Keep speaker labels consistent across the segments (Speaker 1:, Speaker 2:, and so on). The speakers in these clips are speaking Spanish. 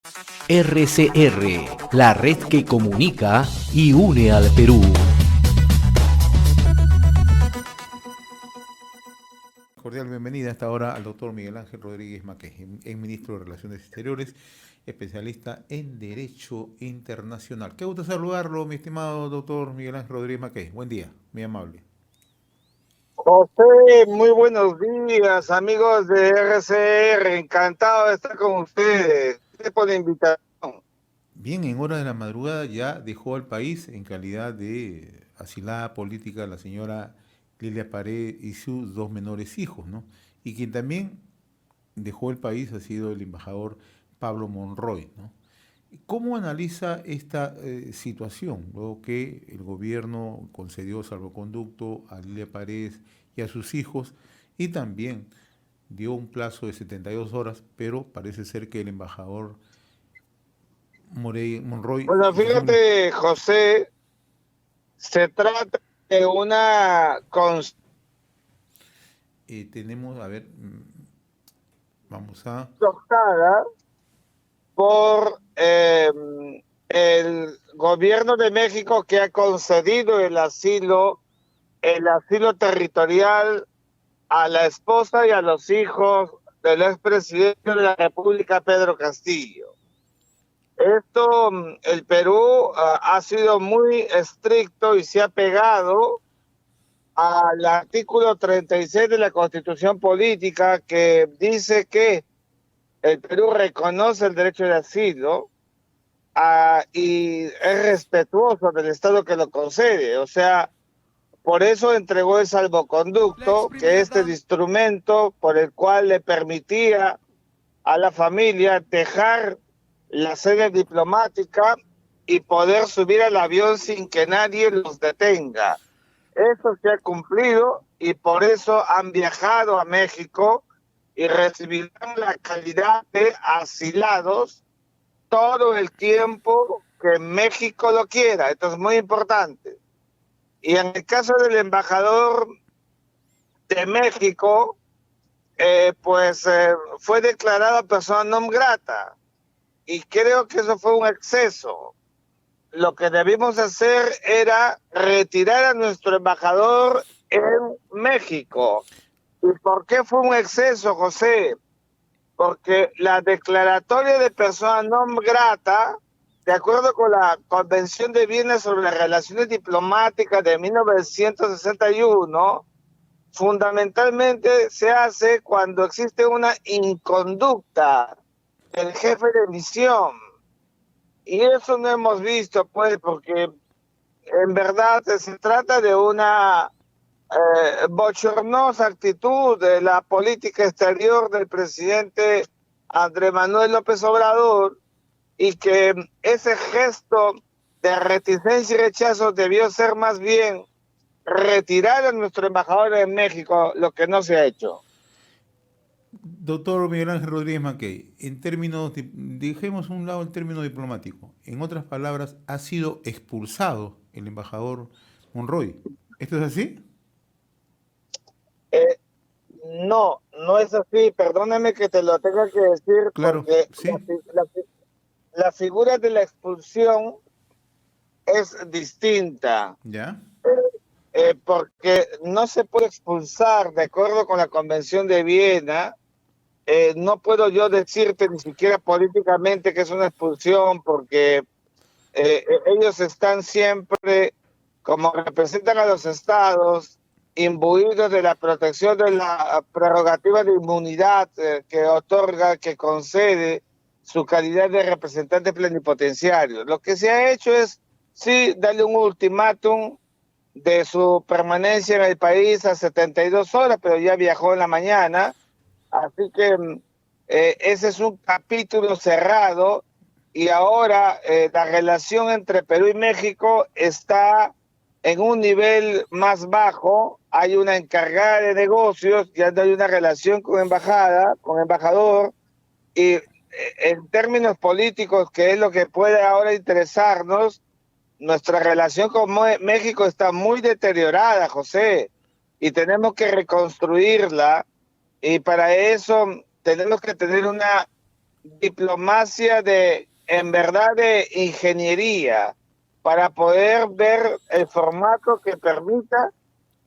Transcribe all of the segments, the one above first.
Speaker 1: RCR, la red que comunica y une al Perú.
Speaker 2: Cordial bienvenida a esta hora al doctor Miguel Ángel Rodríguez Maquej, ex ministro de Relaciones Exteriores, especialista en Derecho Internacional. Qué gusto saludarlo, mi estimado doctor Miguel Ángel Rodríguez Maquej. Buen día, muy amable.
Speaker 3: José, muy buenos días, amigos de RCR. Encantado de estar con ustedes. Gracias por la invitación.
Speaker 2: Bien, en horas de la madrugada ya dejó al país en calidad de asilada política la señora Lilia Paredes y sus dos menores hijos, ¿no? Y quien también dejó el país ha sido el embajador Pablo Monroy, ¿no? ¿Cómo analiza esta situación, luego que el gobierno concedió salvoconducto a Lilia Paredes y a sus hijos y también dio un plazo de 72 horas, pero parece ser que el embajador Monroy
Speaker 3: Bueno, fíjate, José, se trata de una
Speaker 2: tenemos, a ver, vamos a...
Speaker 3: consultada por el gobierno de México, que ha concedido el asilo territorial a la esposa y a los hijos del expresidente de la República, Pedro Castillo. Esto, el Perú ha sido muy estricto y se ha pegado al artículo 36 de la Constitución Política, que dice que el Perú reconoce el derecho de asilo y es respetuoso del Estado que lo concede. O sea, por eso entregó el salvoconducto, que es el instrumento por el cual le permitía a la familia dejar la sede diplomática y poder subir al avión sin que nadie los detenga. Eso se ha cumplido y por eso han viajado a México y recibirán la calidad de asilados todo el tiempo que México lo quiera. Esto es muy importante. Y en el caso del embajador de México, fue declarada persona non grata. Y creo que eso fue un exceso. Lo que debimos hacer era retirar a nuestro embajador en México. ¿Y por qué fue un exceso, José? Porque la declaratoria de persona non grata, de acuerdo con la Convención de Viena sobre las Relaciones Diplomáticas de 1961, fundamentalmente se hace cuando existe una inconducta del jefe de misión. Y eso no hemos visto, pues, porque en verdad se trata de una bochornosa actitud de la política exterior del presidente Andrés Manuel López Obrador, y que ese gesto de reticencia y rechazo debió ser más bien retirar a nuestro embajador en México, lo que no se ha hecho.
Speaker 2: Doctor Miguel Ángel Rodríguez Maquey, en términos, dejemos a un lado el término diplomático. En otras palabras, ha sido expulsado el embajador Monroy. ¿Esto es así?
Speaker 3: No, no es así. Perdóname que te lo tenga que decir,
Speaker 2: Claro,
Speaker 3: porque
Speaker 2: sí.
Speaker 3: la figura de la expulsión es distinta.
Speaker 2: ¿Ya?
Speaker 3: Porque no se puede expulsar, de acuerdo con la Convención de Viena. No puedo yo decirte ni siquiera políticamente que es una expulsión, porque ellos están siempre, como representan a los estados, imbuidos de la protección de la prerrogativa de inmunidad que otorga, que concede su calidad de representante plenipotenciario. Lo que se ha hecho es, sí, darle un ultimátum de su permanencia en el país a 72 horas, pero ya viajó en la mañana. Así que ese es un capítulo cerrado, y ahora la relación entre Perú y México está en un nivel más bajo. Hay una encargada de negocios, ya no hay una relación con embajada, con embajador, y en términos políticos, que es lo que puede ahora interesarnos, nuestra relación con México está muy deteriorada, José, y tenemos que reconstruirla. Y para eso tenemos que tener una diplomacia en verdad, de ingeniería para poder ver el formato que permita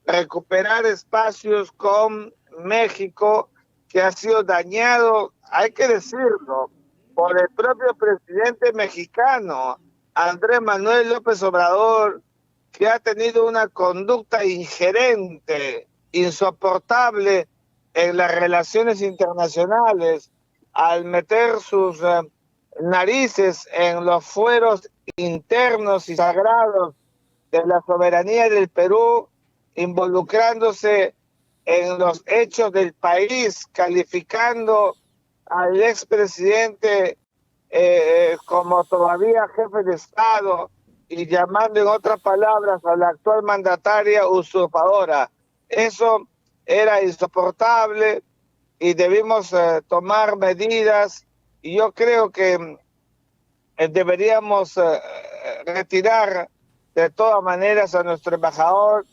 Speaker 3: recuperar espacios con México, que ha sido dañado, hay que decirlo, por el propio presidente mexicano, Andrés Manuel López Obrador, que ha tenido una conducta ingerente, insoportable en las relaciones internacionales, al meter sus narices en los fueros internos y sagrados de la soberanía del Perú, involucrándose en los hechos del país, calificando al expresidente como todavía jefe de Estado y llamando en otras palabras a la actual mandataria usurpadora. Eso era insoportable y debimos tomar medidas, y yo creo que deberíamos retirar de todas maneras a nuestro embajador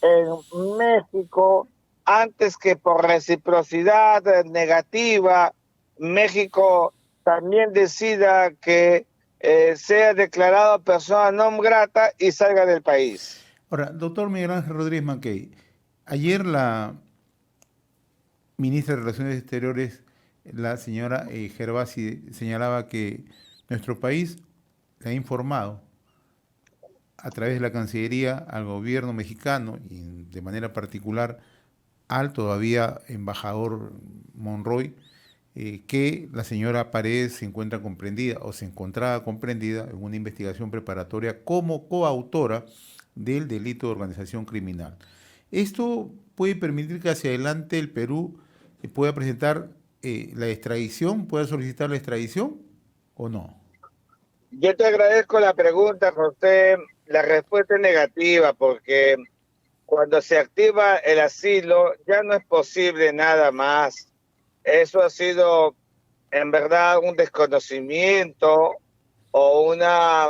Speaker 3: en México antes que por reciprocidad negativa México también decida que sea declarado persona non grata y salga del país.
Speaker 2: Ahora, doctor Miguel Ángel Rodríguez Mackey, ayer la ministra de Relaciones Exteriores, la señora Gervasi, señalaba que nuestro país le ha informado a través de la Cancillería al gobierno mexicano y de manera particular al todavía embajador Monroy, que la señora Paredes se encuentra comprendida o se encontraba comprendida en una investigación preparatoria como coautora del delito de organización criminal. Esto puede permitir que hacia adelante el Perú pueda presentar la extradición, pueda solicitar la extradición o no.
Speaker 3: Yo te agradezco la pregunta, José. La respuesta es negativa porque cuando se activa el asilo ya no es posible nada más. Eso ha sido en verdad un desconocimiento o una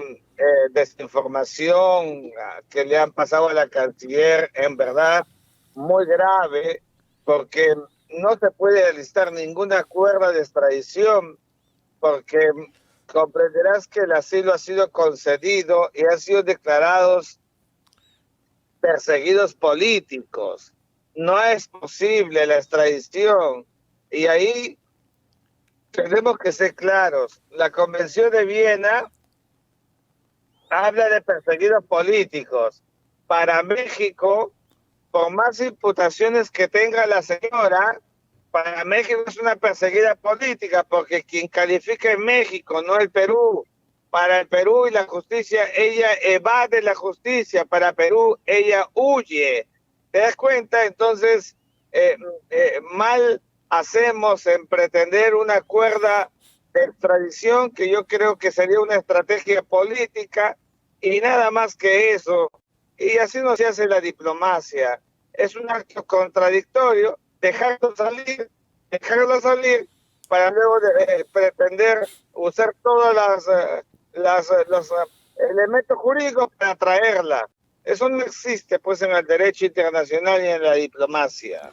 Speaker 3: desinformación que le han pasado a la canciller, en verdad muy grave, porque no se puede alistar ningún acuerdo de extradición, porque comprenderás que el asilo ha sido concedido y han sido declarados perseguidos políticos. No es posible la extradición. Y ahí tenemos que ser claros. La Convención de Viena habla de perseguidos políticos. Para México, por más imputaciones que tenga la señora, para México es una perseguida política, porque quien califica es México, no el Perú. Para el Perú y la justicia, ella evade la justicia. Para Perú, ella huye. ¿Te das cuenta? Entonces, mal hacemos en pretender una cuerda de extradición, que yo creo que sería una estrategia política y nada más que eso. Y así no se hace la diplomacia. Es un acto contradictorio dejarlo salir para luego pretender usar todos los elementos jurídicos para traerla. Eso no existe pues en el derecho internacional y en la diplomacia.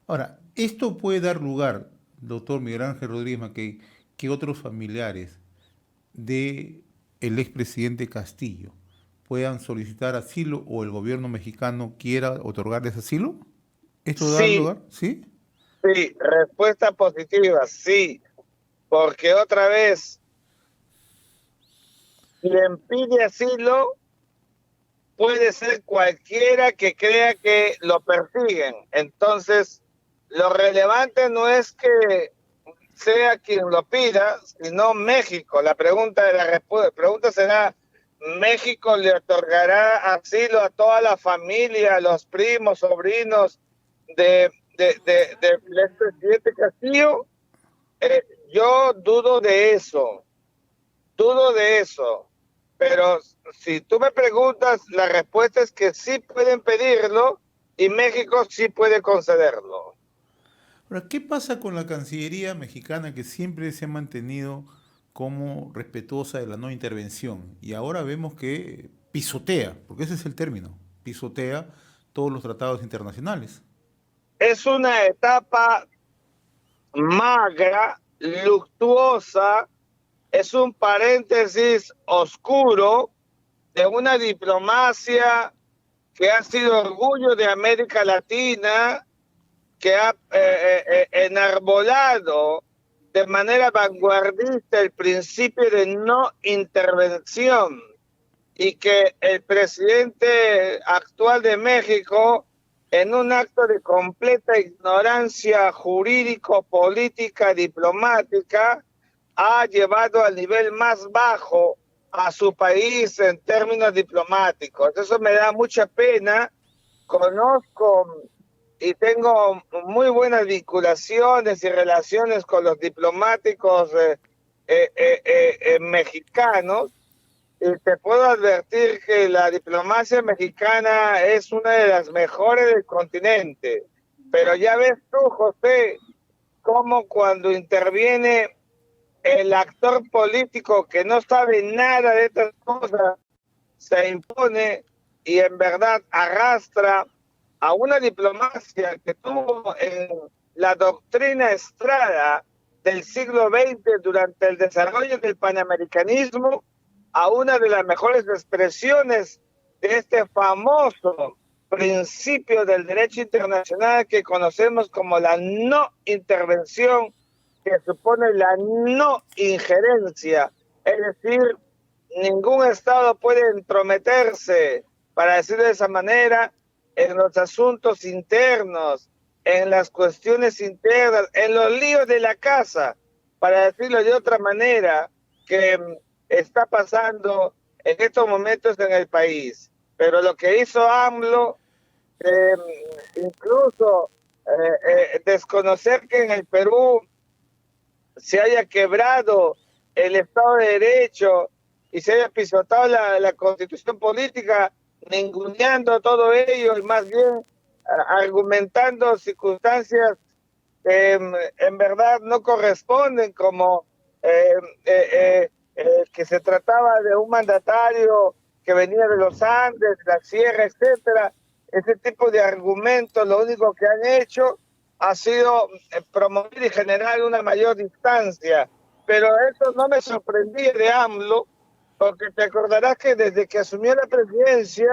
Speaker 2: Ahora, esto puede dar lugar, doctor Miguel Ángel Rodríguez Mackey, que otros familiares del expresidente Castillo puedan solicitar asilo o el gobierno mexicano quiera otorgarles asilo. ¿Esto da lugar? ¿Sí?
Speaker 3: Sí, respuesta positiva, sí, porque otra vez, quien pide asilo puede ser cualquiera que crea que lo persiguen. Entonces, lo relevante no es que sea quien lo pida, sino México. La pregunta será, ¿México le otorgará asilo a toda la familia, a los primos, sobrinos del expresidente Castillo? Yo dudo de eso, pero si tú me preguntas, la respuesta es que sí pueden pedirlo y México sí puede concederlo.
Speaker 2: Ahora, ¿qué pasa con la Cancillería mexicana, que siempre se ha mantenido como respetuosa de la no intervención? Y ahora vemos que pisotea, porque ese es el término, pisotea todos los tratados internacionales.
Speaker 3: Es una etapa magra luctuosa, es un paréntesis oscuro de una diplomacia que ha sido orgullo de América Latina, que ha enarbolado de manera vanguardista el principio de no intervención, y que el presidente actual de México, en un acto de completa ignorancia jurídico-política diplomática, ha llevado al nivel más bajo a su país en términos diplomáticos. Eso me da mucha pena. Conozco y tengo muy buenas vinculaciones y relaciones con los diplomáticos mexicanos, y te puedo advertir que la diplomacia mexicana es una de las mejores del continente. Pero ya ves tú, José, cómo cuando interviene el actor político que no sabe nada de estas cosas, se impone y en verdad arrastra a una diplomacia que tuvo en la doctrina Estrada del siglo XX durante el desarrollo del panamericanismo, a una de las mejores expresiones de este famoso principio del derecho internacional que conocemos como la no intervención, que supone la no injerencia, es decir, ningún Estado puede entrometerse, para decirlo de esa manera, en los asuntos internos, en las cuestiones internas, en los líos de la casa, para decirlo de otra manera, que está pasando en estos momentos en el país. Pero lo que hizo AMLO, incluso desconocer que en el Perú se haya quebrado el Estado de Derecho y se haya pisotado la constitución política, ninguneando todo ello y más bien argumentando circunstancias que en verdad no corresponden, como que se trataba de un mandatario que venía de los Andes, de la sierra, etcétera. Ese tipo de argumentos lo único que han hecho ha sido promover y generar una mayor distancia. Pero eso no me sorprendía de AMLO, porque te acordarás que desde que asumió la presidencia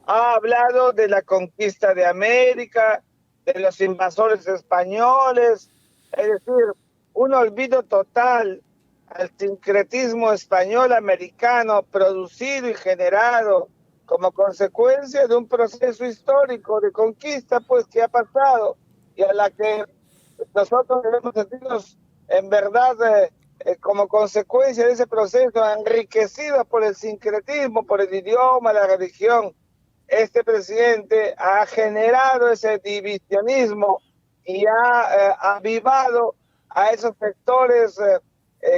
Speaker 3: ha hablado de la conquista de América, de los invasores españoles, es decir, un olvido total al sincretismo español-americano producido y generado como consecuencia de un proceso histórico de conquista, pues, que ha pasado y a la que nosotros debemos sentirnos en verdad como consecuencia de ese proceso enriquecidos por el sincretismo, por el idioma, la religión. Este presidente ha generado ese divisionismo y ha avivado a esos sectores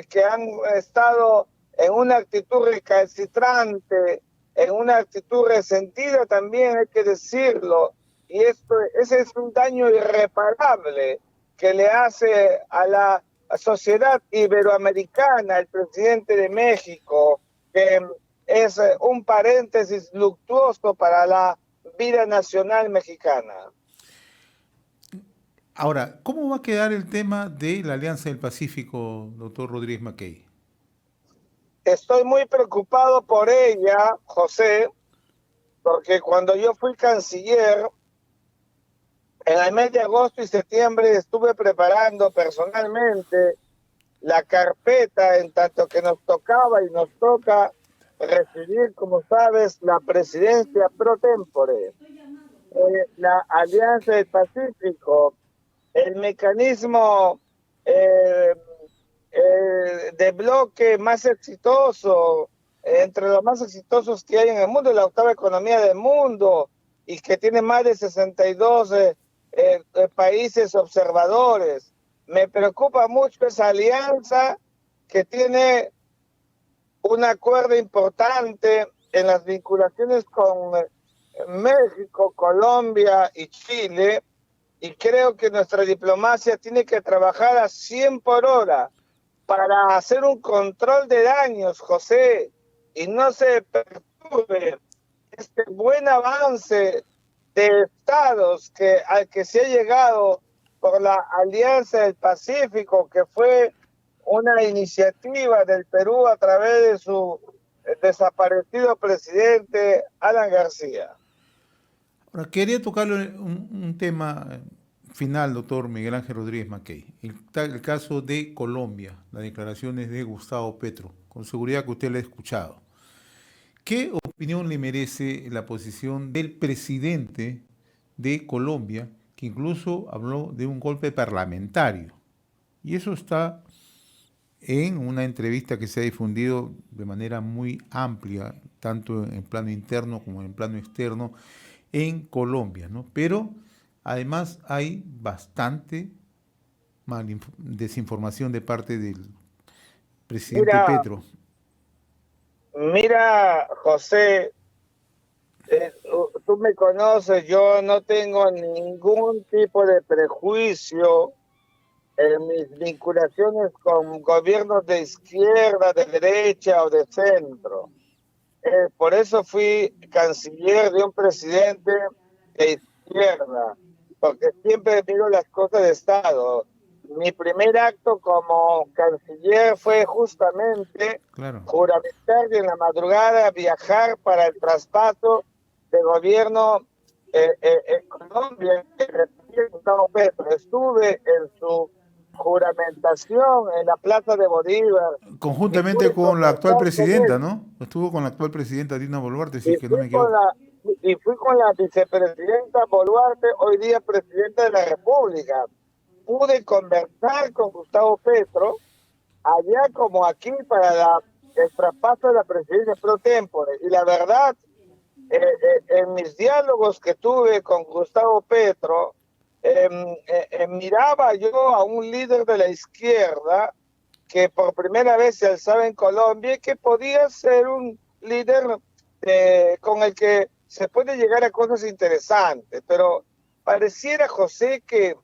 Speaker 3: que han estado en una actitud recalcitrante, en una actitud resentida también, hay que decirlo, y ese es un daño irreparable que le hace a la sociedad iberoamericana el presidente de México, que es un paréntesis luctuoso para la vida nacional mexicana.
Speaker 2: Ahora, ¿cómo va a quedar el tema de la Alianza del Pacífico, doctor Rodríguez Mackey?
Speaker 3: Estoy muy preocupado por ella, José, porque cuando yo fui canciller, en el mes de agosto y septiembre estuve preparando personalmente la carpeta, en tanto que nos tocaba y nos toca recibir, como sabes, la presidencia pro tempore, la Alianza del Pacífico, el mecanismo de bloque más exitoso, entre los más exitosos que hay en el mundo, la octava economía del mundo, y que tiene más de 62 países observadores. Me preocupa mucho esa alianza, que tiene un acuerdo importante en las vinculaciones con México, Colombia y Chile, y creo que nuestra diplomacia tiene que trabajar a 100 por hora para hacer un control de daños, José, y no se perturbe este buen avance de estados al que se ha llegado por la Alianza del Pacífico, que fue una iniciativa del Perú a través de su desaparecido presidente Alan García.
Speaker 2: Ahora, quería tocarle un tema final, doctor Miguel Ángel Rodríguez Mackey. El caso de Colombia, las declaraciones de Gustavo Petro. Con seguridad que usted lo ha escuchado. ¿Qué opinión le merece la posición del presidente de Colombia, que incluso habló de un golpe parlamentario? Y eso está en una entrevista que se ha difundido de manera muy amplia, tanto en plano interno como en plano externo, en Colombia, ¿no? Pero además hay bastante desinformación de parte del presidente
Speaker 3: Mira,
Speaker 2: Petro.
Speaker 3: mira, José, tú me conoces, yo no tengo ningún tipo de prejuicio en mis vinculaciones con gobiernos de izquierda, de derecha o de centro. Por eso fui canciller de un presidente de izquierda, porque siempre miro las cosas de Estado. Mi primer acto como canciller fue justamente
Speaker 2: Claro.
Speaker 3: juramentar y en la madrugada viajar para el traspaso de gobierno en Colombia, que representaba Gustavo Petro. Estuve en su juramentación en la Plaza de Bolívar y
Speaker 2: Conjuntamente
Speaker 3: pude
Speaker 2: con la actual
Speaker 3: conversar con
Speaker 2: presidenta,
Speaker 3: él.
Speaker 2: ¿no? Estuvo con la actual presidenta Dina Boluarte, si
Speaker 3: Y
Speaker 2: es que no me equivoco.
Speaker 3: fui con la vicepresidenta Boluarte, hoy día presidenta de la República. Pude conversar con Gustavo Petro, allá como aquí, para el traspaso de la presidencia pro tempore. Y la verdad, en mis diálogos que tuve con Gustavo Petro, miraba yo a un líder de la izquierda que por primera vez se alzaba en Colombia y que podía ser un líder con el que se puede llegar a cosas interesantes, pero pareciera, José, que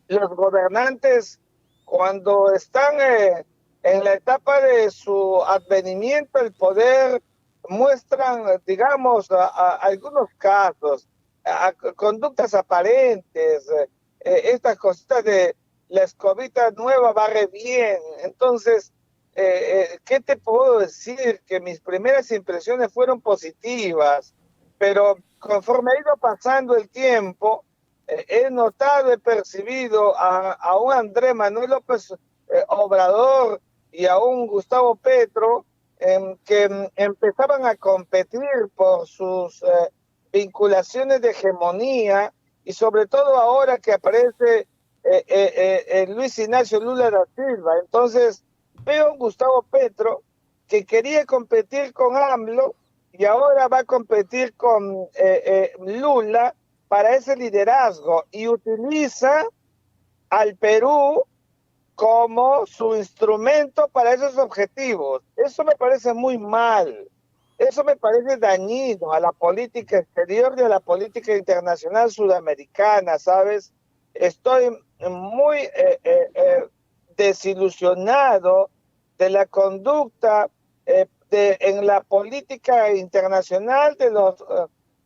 Speaker 3: los gobernantes, cuando están en la etapa de su advenimiento al poder, muestran, digamos, algunos casos, conductas aparentes, estas cositas de la escobita nueva barre bien. Entonces, ¿qué te puedo decir? Que mis primeras impresiones fueron positivas, pero conforme ha ido pasando el tiempo, he notado, he percibido a un Andrés Manuel López Obrador y a un Gustavo Petro que empezaban a competir por sus vinculaciones de hegemonía y sobre todo ahora que aparece Luis Ignacio Lula da Silva. Entonces veo a un Gustavo Petro que quería competir con AMLO y ahora va a competir con Lula para ese liderazgo y utiliza al Perú como su instrumento para esos objetivos. Eso me parece muy mal. Eso me parece dañino a la política exterior y a la política internacional sudamericana, ¿sabes? Estoy muy desilusionado de la conducta en la política internacional de los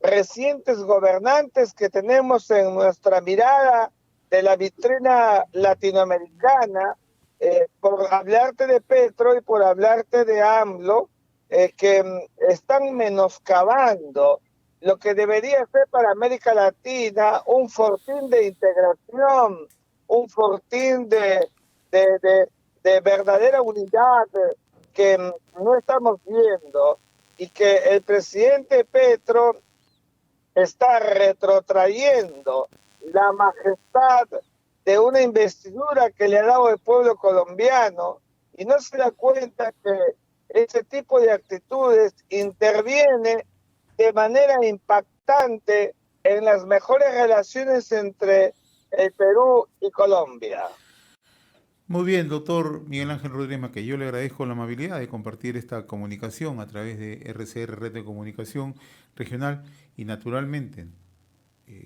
Speaker 3: recientes gobernantes que tenemos en nuestra mirada de la vitrina latinoamericana, por hablarte de Petro y por hablarte de AMLO, que están menoscabando lo que debería ser para América Latina un fortín de integración, un fortín de verdadera unidad que no estamos viendo y que el presidente Petro está retrotrayendo la majestad de una investidura que le ha dado el pueblo colombiano y no se da cuenta que ese tipo de actitudes interviene de manera impactante en las mejores relaciones entre el Perú y Colombia.
Speaker 2: Muy bien, doctor Miguel Ángel Rodríguez Mackey. Yo le agradezco la amabilidad de compartir esta comunicación a través de RCR, Red de Comunicación Regional, y naturalmente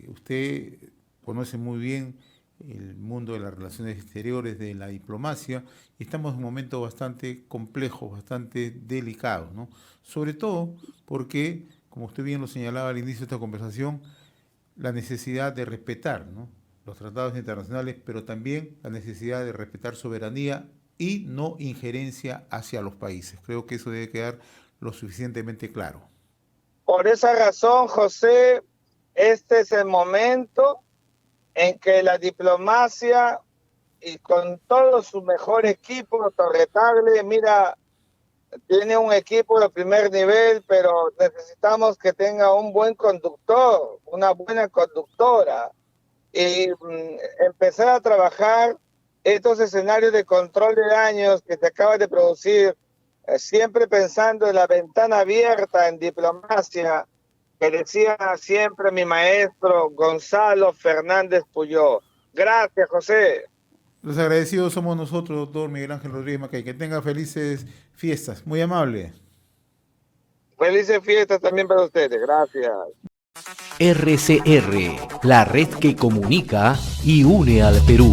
Speaker 2: usted conoce muy bien el mundo de las relaciones exteriores, de la diplomacia, y estamos en un momento bastante complejo, bastante delicado, ¿no? Sobre todo porque, como usted bien lo señalaba al inicio de esta conversación, la necesidad de respetar, ¿no?, los tratados internacionales, pero también la necesidad de respetar soberanía y no injerencia hacia los países. Creo que eso debe quedar lo suficientemente claro.
Speaker 3: Por esa razón, José, este es el momento en que la diplomacia y con todo su mejor equipo, Torretable, mira, tiene un equipo de primer nivel, pero necesitamos que tenga un buen conductor, una buena conductora, y empezar a trabajar estos escenarios de control de daños que se acaba de producir, siempre pensando en la ventana abierta en diplomacia, que decía siempre mi maestro Gonzalo Fernández Puyó. Gracias, José.
Speaker 2: Los agradecidos somos nosotros, doctor Miguel Ángel Rodríguez Macay. Que tenga felices fiestas. Muy amable.
Speaker 3: Felices fiestas también para ustedes. Gracias.
Speaker 1: RCR, la red que comunica y une al Perú.